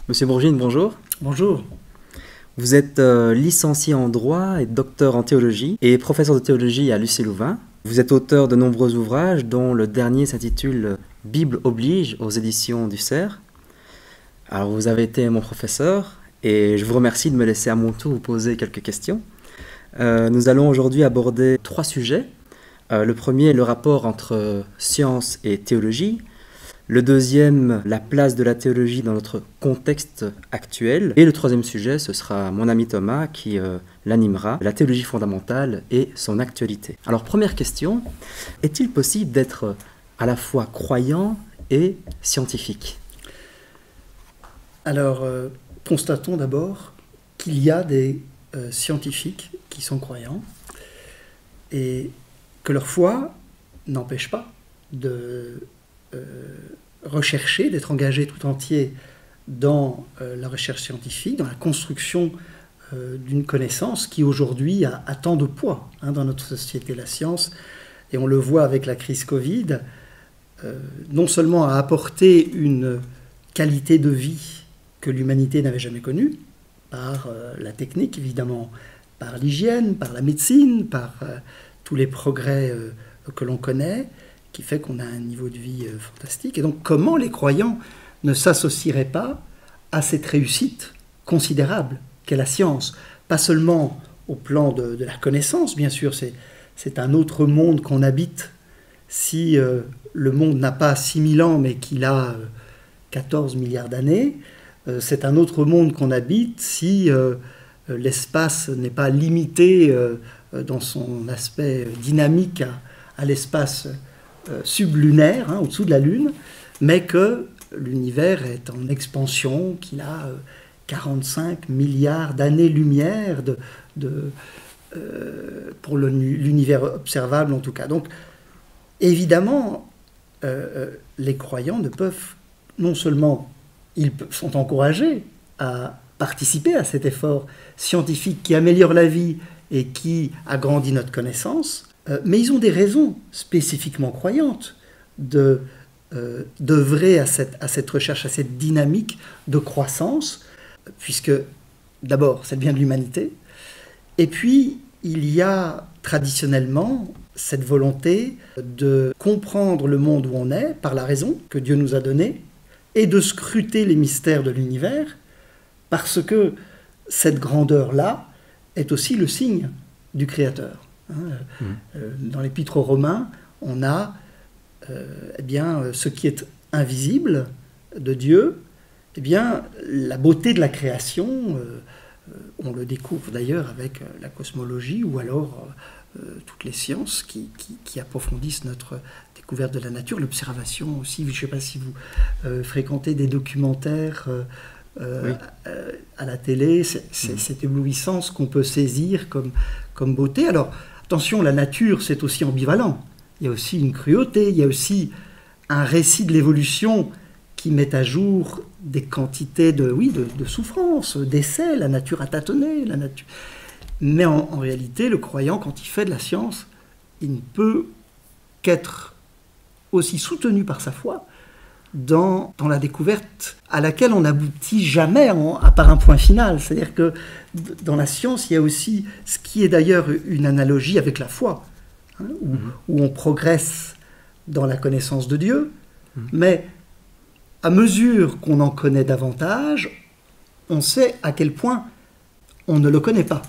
Monsieur Bourgine, bonjour. Bonjour. Vous êtes licencié en droit et docteur en théologie et professeur de théologie à l'UC Louvain. Vous êtes auteur de nombreux ouvrages dont le dernier s'intitule « Bible oblige » aux éditions du CERF. Alors vous avez été mon professeur et je vous remercie de me laisser à mon tour vous poser quelques questions. Nous allons aujourd'hui aborder 3 sujets. Le premier, le rapport entre science et théologie. Le deuxième, la place de la théologie dans notre contexte actuel. Et le troisième sujet, ce sera mon ami Thomas qui l'animera, la théologie fondamentale et son actualité. Alors première question, est-il possible d'être à la fois croyant et scientifique ? Alors, constatons d'abord qu'il y a des scientifiques qui sont croyants et que leur foi n'empêche pas de rechercher, d'être engagé tout entier dans la recherche scientifique, dans la construction d'une connaissance qui aujourd'hui a tant de poids dans notre société, la science, et on le voit avec la crise Covid, non seulement a apporté une qualité de vie que l'humanité n'avait jamais connue, par la technique évidemment, par l'hygiène, par la médecine, par tous les progrès que l'on connaît, qui fait qu'on a un niveau de vie fantastique. Et donc, comment les croyants ne s'associeraient pas à cette réussite considérable qu'est la science? Pas seulement au plan de la connaissance, bien sûr, c'est un autre monde qu'on habite. Si le monde n'a pas 6000 ans, mais qu'il a 14 milliards d'années, c'est un autre monde qu'on habite si l'espace n'est pas limité dans son aspect dynamique à l'espace sublunaire, au-dessous de la Lune, mais que l'univers est en expansion, qu'il a 45 milliards d'années-lumière pour l'univers observable en tout cas. Donc, évidemment, les croyants ne peuvent, non seulement ils sont encouragés à participer à cet effort scientifique qui améliore la vie et qui agrandit notre connaissance, mais ils ont des raisons spécifiquement croyantes d'œuvrer à cette recherche, à cette dynamique de croissance, puisque d'abord, c'est le bien de l'humanité, et puis il y a traditionnellement cette volonté de comprendre le monde où on est par la raison que Dieu nous a donnée, et de scruter les mystères de l'univers, parce que cette grandeur-là est aussi le signe du Créateur. Dans l'Épître aux Romains, on a ce qui est invisible de Dieu, la beauté de la création, on le découvre d'ailleurs avec la cosmologie ou alors toutes les sciences qui approfondissent notre découverte de la nature, l'observation aussi. Je ne sais pas si vous fréquentez des documentaires oui. À la télé, cette éblouissance qu'on peut saisir comme beauté. Alors, attention, la nature, c'est aussi ambivalent. Il y a aussi une cruauté, il y a aussi un récit de l'évolution qui met à jour des quantités de souffrance, d'essais. La nature a tâtonné, la nature... Mais en réalité, le croyant, quand il fait de la science, il ne peut qu'être aussi soutenu par sa foi dans la découverte à laquelle on n'aboutit jamais à part un point final. C'est-à-dire que dans la science, il y a aussi ce qui est d'ailleurs une analogie avec la foi, où on progresse dans la connaissance de Dieu, mais à mesure qu'on en connaît davantage, on sait à quel point on ne le connaît pas.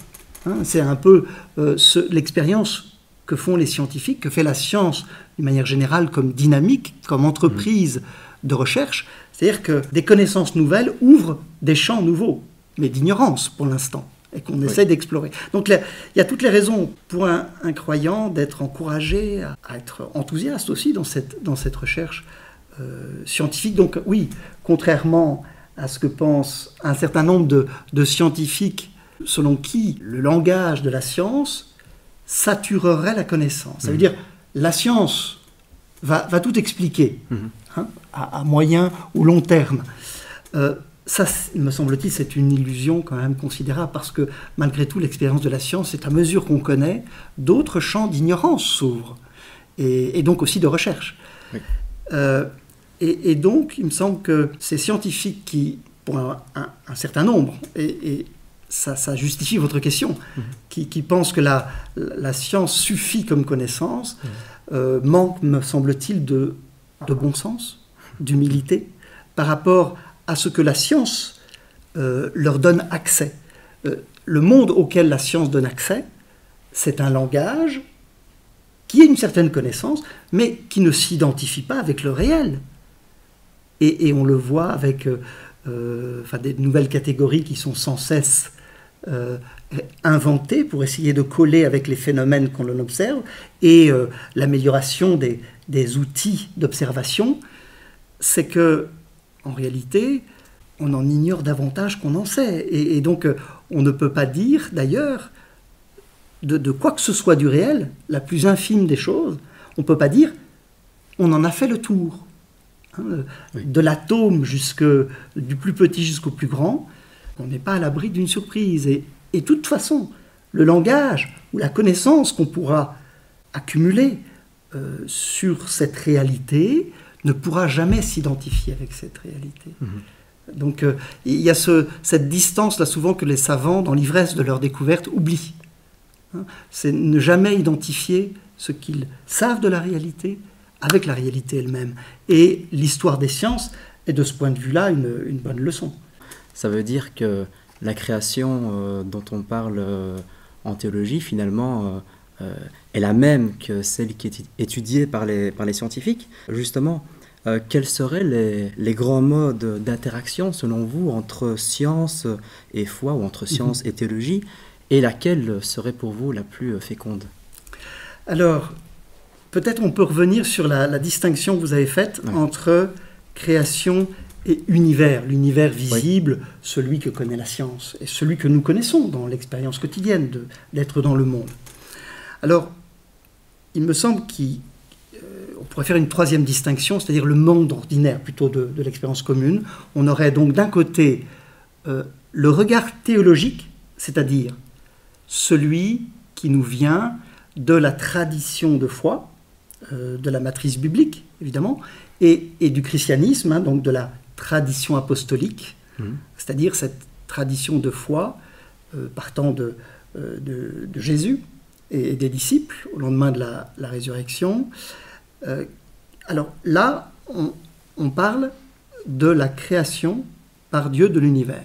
C'est un peu l'expérience que font les scientifiques, que fait la science d'une manière générale comme dynamique, comme entreprise de recherche. C'est-à-dire que des connaissances nouvelles ouvrent des champs nouveaux, mais d'ignorance pour l'instant, et qu'on essaie d'explorer. Donc il y a toutes les raisons pour un croyant d'être encouragé à être enthousiaste aussi dans cette recherche scientifique. Donc oui, contrairement à ce que pensent un certain nombre de scientifiques, selon qui le langage de la science saturerait la connaissance. Ça veut dire la science va tout expliquer à moyen ou long terme. Ça, me semble-t-il, c'est une illusion quand même considérable parce que malgré tout, l'expérience de la science, c'est à mesure qu'on connaît, d'autres champs d'ignorance s'ouvrent et donc aussi de recherche. Oui. Et donc, il me semble que ces scientifiques qui, pour un certain nombre, et ça justifie votre question, qui pensent que la science suffit comme connaissance, manquent, me semble-t-il, de bon sens, d'humilité, par rapport à ce que la science leur donne accès. Le monde auquel la science donne accès, c'est un langage qui est une certaine connaissance, mais qui ne s'identifie pas avec le réel. Et on le voit avec des nouvelles catégories qui sont sans cesse inventées pour essayer de coller avec les phénomènes qu'on en observe, et l'amélioration des outils d'observation, c'est que, en réalité, on en ignore davantage qu'on en sait. Et donc, on ne peut pas dire, d'ailleurs, de quoi que ce soit du réel, la plus infime des choses, on ne peut pas dire on en a fait le tour. Oui. De l'atome du plus petit jusqu'au plus grand, on n'est pas à l'abri d'une surprise. Et de toute façon, le langage ou la connaissance qu'on pourra accumuler sur cette réalité ne pourra jamais s'identifier avec cette réalité. Donc il y a cette distance-là souvent que les savants, dans l'ivresse de leur découverte, oublient. C'est ne jamais identifier ce qu'ils savent de la réalité avec la réalité elle-même. Et l'histoire des sciences est de ce point de vue-là une bonne leçon. Ça veut dire que la création dont on parle en théologie, finalement, est la même que celle qui est étudiée par les scientifiques. Justement, quels seraient les grands modes d'interaction, selon vous, entre science et foi, ou entre science et théologie, et laquelle serait pour vous la plus féconde? Alors, peut-être on peut revenir sur la distinction que vous avez faite entre création et univers. L'univers visible, celui que connaît la science, et celui que nous connaissons dans l'expérience quotidienne d'être dans le monde. Alors, il me semble qu'on pourrait faire une troisième distinction, c'est-à-dire le monde ordinaire, plutôt de l'expérience commune. On aurait donc d'un côté le regard théologique, c'est-à-dire celui qui nous vient de la tradition de foi, de la matrice biblique, évidemment, et du christianisme, donc de la tradition apostolique, c'est-à-dire cette tradition de foi partant de Jésus et des disciples au lendemain de la résurrection. Alors là, on parle de la création par Dieu de l'univers.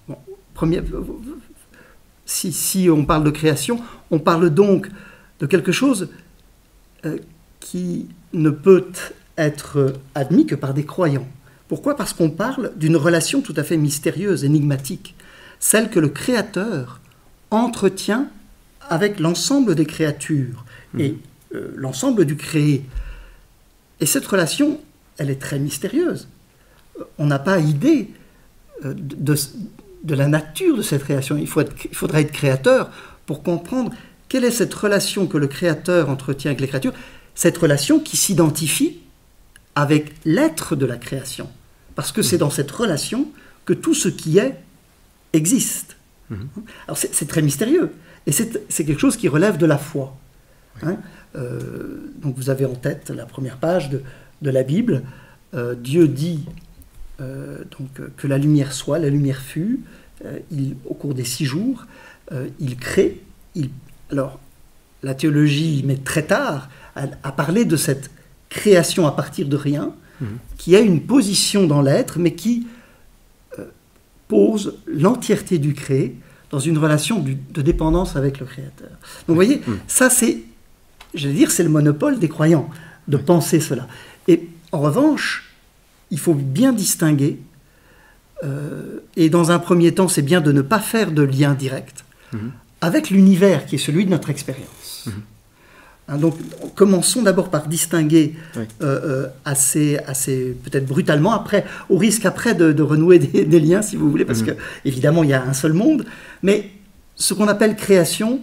Bon, si on parle de création, on parle donc de quelque chose qui ne peut être admis que par des croyants. Pourquoi ? Parce qu'on parle d'une relation tout à fait mystérieuse, énigmatique, celle que le Créateur entretient avec l'ensemble des créatures et l'ensemble du créé. Et cette relation, elle est très mystérieuse. On n'a pas idée de la nature de cette création. Il faudra être créateur pour comprendre quelle est cette relation que le Créateur entretient avec les créatures, cette relation qui s'identifie avec l'être de la création. Parce que c'est dans cette relation que tout ce qui est existe. Alors c'est très mystérieux. Et c'est quelque chose qui relève de la foi. Donc vous avez en tête la première page de la Bible. Dieu dit que la lumière soit, la lumière fut. Au cours des 6 jours, il crée. Alors, la théologie met très tard à parler de cette création à partir de rien, qui a une position dans l'être, mais qui pose l'entièreté du créé dans une relation de dépendance avec le Créateur. Donc vous voyez, ça c'est le monopole des croyants, de penser cela. Et en revanche, il faut bien distinguer, et dans un premier temps, c'est bien de ne pas faire de lien direct avec l'univers qui est celui de notre expérience. Donc, commençons d'abord par distinguer assez peut-être brutalement, après, au risque après de renouer des liens, si vous voulez, parce que évidemment, il y a un seul monde. Mais ce qu'on appelle création,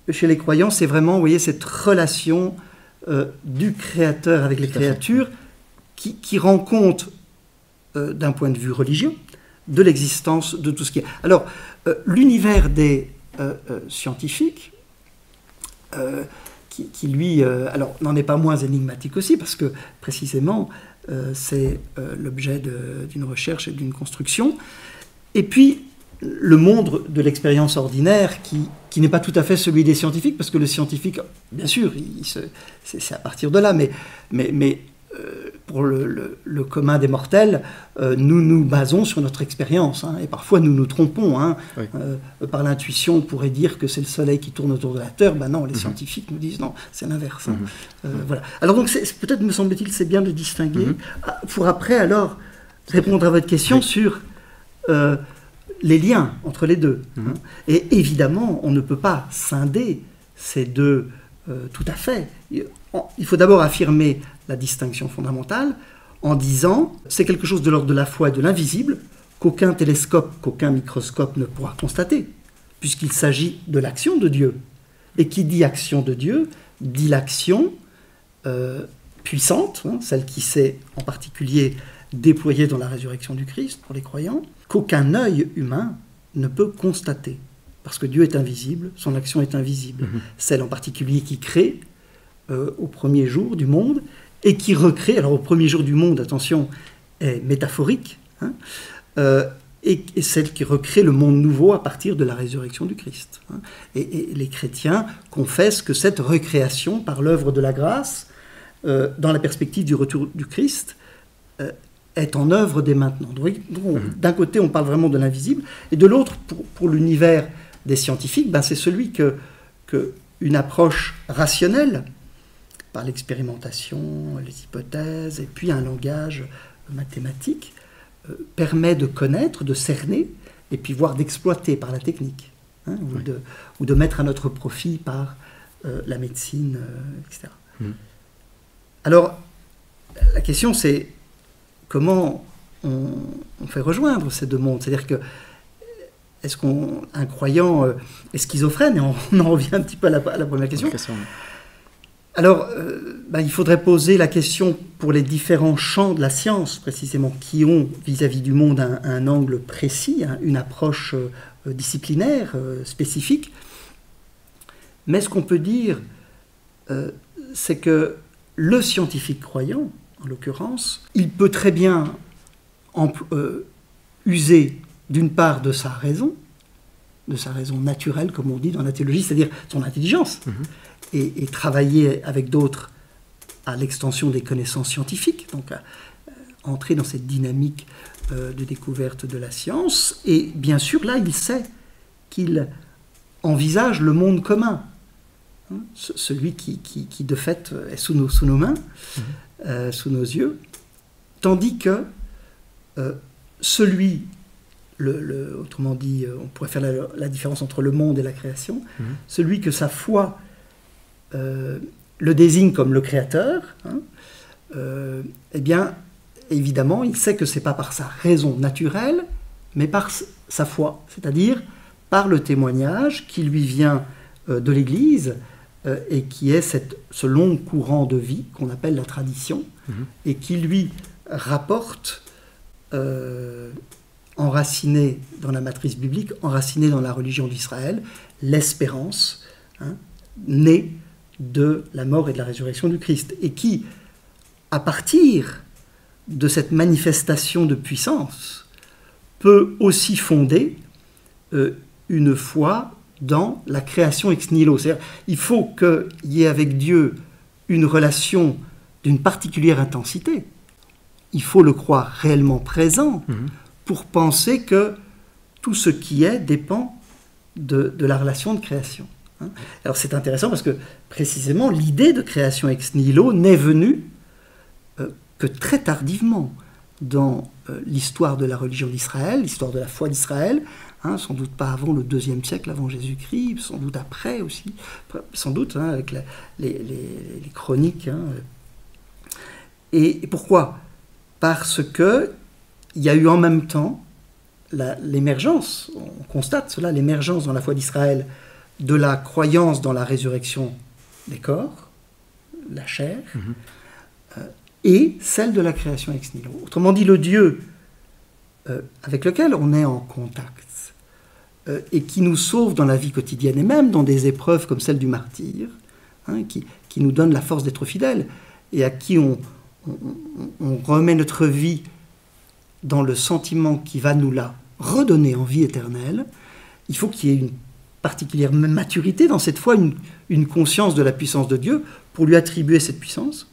chez les croyants, c'est vraiment, vous voyez, cette relation du Créateur avec les créatures qui rend compte, d'un point de vue religieux, de l'existence de tout ce qui est. Alors, l'univers des scientifiques, qui lui, alors n'en est pas moins énigmatique aussi, parce que précisément, c'est l'objet d'une recherche et d'une construction. Et puis, le monde de l'expérience ordinaire qui n'est pas tout à fait celui des scientifiques, parce que le scientifique, bien sûr, c'est à partir de là, mais pour le commun des mortels, nous nous basons sur notre expérience, hein, et parfois nous nous trompons. Hein. Oui. Par l'intuition, on pourrait dire que c'est le Soleil qui tourne autour de la Terre. Ben non, les scientifiques nous disent non, c'est l'inverse. Hein. Voilà. Alors donc, peut-être, me semble-t-il, c'est bien de distinguer, pour après, alors, répondre à votre question sur les liens entre les deux. Hein. Et évidemment, on ne peut pas scinder ces deux tout à fait. Il faut d'abord affirmer la distinction fondamentale en disant c'est quelque chose de l'ordre de la foi et de l'invisible qu'aucun télescope, qu'aucun microscope ne pourra constater, puisqu'il s'agit de l'action de Dieu. Et qui dit action de Dieu, dit l'action puissante, hein, celle qui s'est en particulier déployée dans la résurrection du Christ pour les croyants, qu'aucun œil humain ne peut constater. Parce que Dieu est invisible, son action est invisible. Celle en particulier qui crée au premier jour du monde, et qui recrée, alors au premier jour du monde, attention, est métaphorique, hein, et celle qui recrée le monde nouveau à partir de la résurrection du Christ. Hein. Et les chrétiens confessent que cette recréation, par l'œuvre de la grâce, dans la perspective du retour du Christ, est en œuvre dès maintenant. Donc, d'un côté, on parle vraiment de l'invisible, et de l'autre, pour l'univers des scientifiques, ben, c'est celui que une approche rationnelle, par l'expérimentation, les hypothèses, et puis un langage mathématique, permet de connaître, de cerner, et puis voire d'exploiter par la technique, hein, ou de mettre à notre profit par la médecine, etc. Alors, la question c'est comment on fait rejoindre ces deux mondes. C'est-à-dire que est-ce qu'un croyant est schizophrène? Et on en revient un petit peu à la première question. Alors, il faudrait poser la question pour les différents champs de la science, précisément, qui ont, vis-à-vis du monde, un angle précis, hein, une approche disciplinaire, spécifique. Mais ce qu'on peut dire, c'est que le scientifique croyant, en l'occurrence, il peut très bien user d'une part de sa raison naturelle, comme on dit dans la théologie, c'est-à-dire son intelligence, et travailler avec d'autres à l'extension des connaissances scientifiques, donc à entrer dans cette dynamique de découverte de la science. Et bien sûr, là, il sait qu'il envisage le monde commun, hein, celui qui de fait est sous nos mains, sous nos yeux, tandis que celui, autrement dit, on pourrait faire la différence entre le monde et la création, celui que sa foi le désigne comme le créateur, hein, eh bien, évidemment, il sait que ce n'est pas par sa raison naturelle, mais par sa foi, c'est-à-dire par le témoignage qui lui vient de l'Église et qui est ce long courant de vie qu'on appelle la tradition, et qui lui rapporte, enraciné dans la matrice biblique, enraciné dans la religion d'Israël, l'espérance, hein, née de la mort et de la résurrection du Christ, et qui, à partir de cette manifestation de puissance, peut aussi fonder une foi dans la création ex nihilo. C'est-à-dire, il faut qu'il y ait avec Dieu une relation d'une particulière intensité. Il faut le croire réellement présent pour penser que tout ce qui est dépend de la relation de création. Alors c'est intéressant parce que précisément l'idée de création ex nihilo n'est venue que très tardivement dans l'histoire de la religion d'Israël, l'histoire de la foi d'Israël, hein, sans doute pas avant le IIe siècle avant Jésus-Christ, sans doute après aussi, sans doute, hein, avec les chroniques. Hein. Et pourquoi? Parce qu'il y a eu en même temps l'émergence, on constate cela, l'émergence dans la foi d'Israël de la croyance dans la résurrection des corps, la chair, et celle de la création ex nihilo. Autrement dit, le Dieu avec lequel on est en contact et qui nous sauve dans la vie quotidienne et même dans des épreuves comme celle du martyre, qui nous donne la force d'être fidèles et à qui on remet notre vie dans le sentiment qui va nous la redonner en vie éternelle, il faut qu'il y ait une particulière maturité dans cette foi, une conscience de la puissance de Dieu pour lui attribuer cette puissance,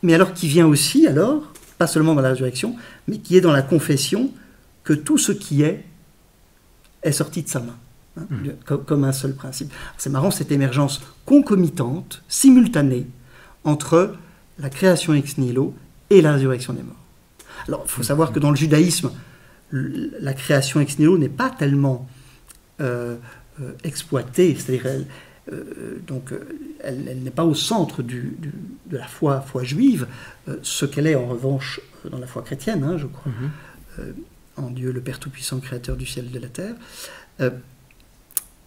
mais alors qui vient aussi, alors, pas seulement dans la résurrection, mais qui est dans la confession que tout ce qui est sorti de sa main, comme un seul principe. C'est marrant, cette émergence concomitante, simultanée, entre la création ex nihilo et la résurrection des morts. Alors, il faut savoir que dans le judaïsme, la création ex nihilo n'est pas tellement exploitée, c'est-à-dire elle n'est pas au centre de la foi juive, ce qu'elle est en revanche dans la foi chrétienne, je crois, en Dieu le Père Tout-Puissant, Créateur du ciel et de la terre.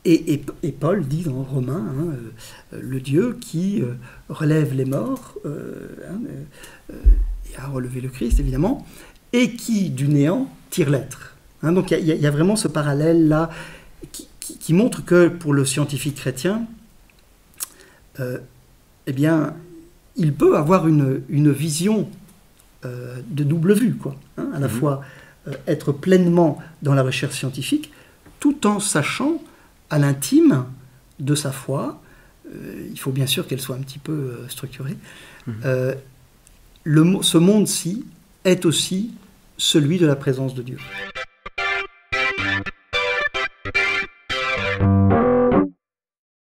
Et Paul dit dans Romains, le Dieu qui relève les morts, et a relevé le Christ évidemment, et qui du néant tire l'être. Donc il y a vraiment ce parallèle-là qui montre que pour le scientifique chrétien, eh bien, il peut avoir une vision de double vue, quoi, à la fois être pleinement dans la recherche scientifique, tout en sachant à l'intime de sa foi, il faut bien sûr qu'elle soit un petit peu structurée, ce monde-ci est aussi celui de la présence de Dieu.